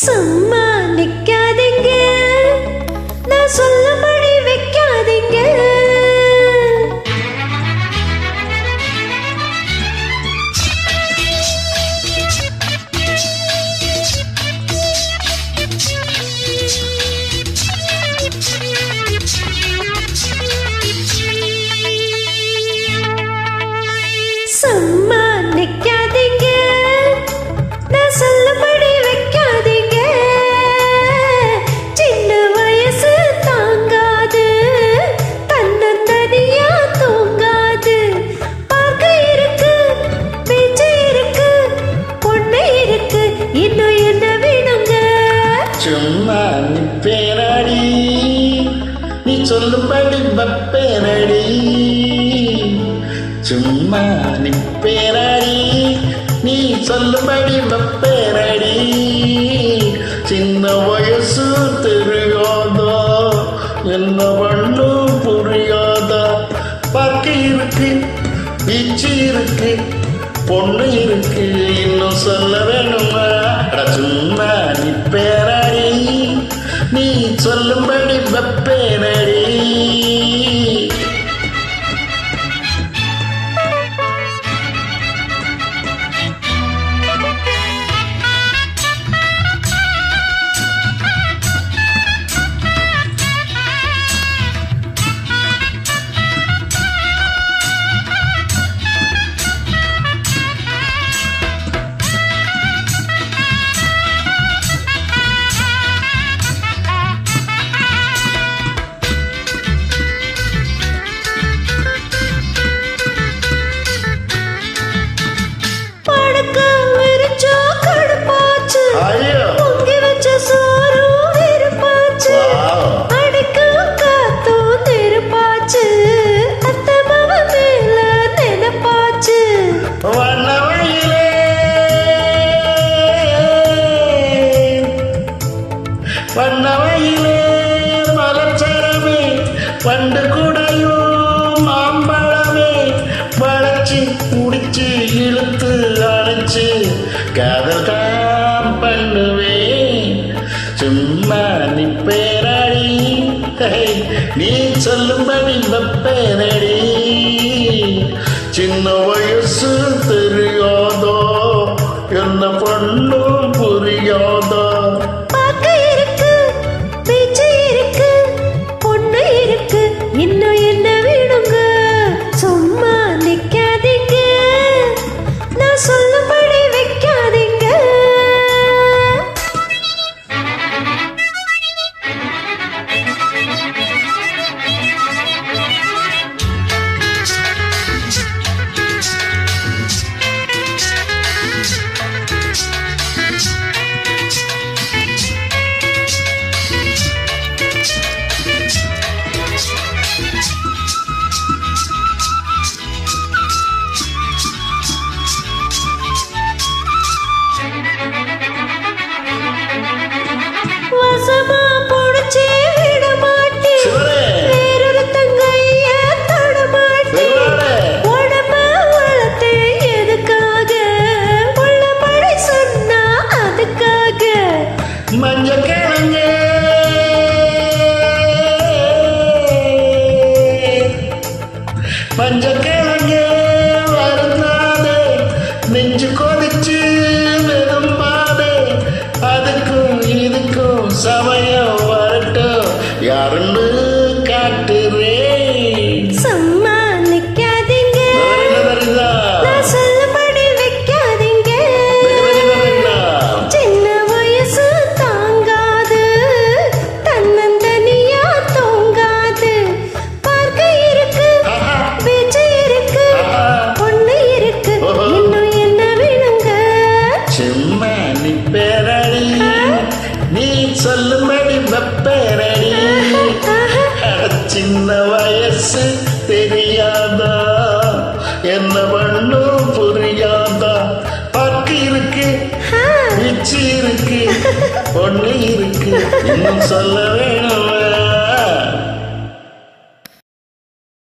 சும்மா நிக்காதீங்க, நான் சொல்லும்படி வைக்காதீங்க. சும்மா நிக்காதீங்க, நான் சொல்லும்படி வைக்காதீங்க. சின்ன வயசு தாங்காது, தன்னந்தனியா தூங்காது. பார்க்க இருக்கு, பேச்சு இருக்கு, பொண்ணு இருக்கு, இன்னும் என்ன வேணுங்க? சும்மா நிப்பேனடி, நீ சொல்லும்படி வப்பேனடி. சும்மா நிப்பேனடி, நீ சொல்லும்படி வப்பேனடி. சின்ன வயசு தெரியாதா, என்ன பண்ணு புரியாதா. பார்க்க இருக்கு, பீச்சு இருக்கு, பொண்ணு இருக்கு, இன்னும் சொல்ல வேணுமா? சும்மா நிப்பேனடி, நீ சொல்லும்படி வப்பேனடி. வண்ணவையிலே மலர்ச்சரமே, பண்டு கூடையும் மாம்பழமே. வளைச்சி முடிச்சு இழுத்து அணைச்சு காதல் தான் பண்ணுவேன். சும்மா நிப்பேனடி, நீ சொல்லும்படி வப்பேனடி. சின்ன வயசு தெரியாதோ, என்ன பண்ணும் புரியாதோ. இன்னும் என்ன வேணுங்க? சும்மா நிக்காதீங்க, நான் சொல்லும்படி வைக்காதீங்க. வசமா புடிச்சே விட மாட்டேன், வேறொரு தங்கைய தொட மாட்டேன். உடம்ப வளர்த்து எதுக்காக, உள்ளபடி சொன்னா அதுக்காக. மஞ்சள் கிழங்கு மஞ்சள் கிழங்கு வருந்தாதே, நெஞ்சு கொதிச்சு வெறும்பாதே. அதுக்கும் இதுக்கும் சமயம் வரட்டும், யாருன்னு காட்டுறேன். சும்மா நிக்காதீங்க, நான் சொல்லும்படி வைக்காதீங்க. சின்ன வயசு தாங்காது, தன்னந்தனியா தூங்காது. பார்க்க இருக்கு, பேச்சு இருக்கு, பொண்ணு இருக்கு, இன்னும் என்ன வேணுங்க? சும்மா நிப்பேனடி, நீ சொல்லும்படி வப்பேனடி. சின்ன வயசு தெரியாதா, என்ன பண்ணும் புரியாதா. பாக்கு இருக்கு, பிச்சு இருக்கு, பொண்ணு இருக்கு, இன்னும் சொல்லவே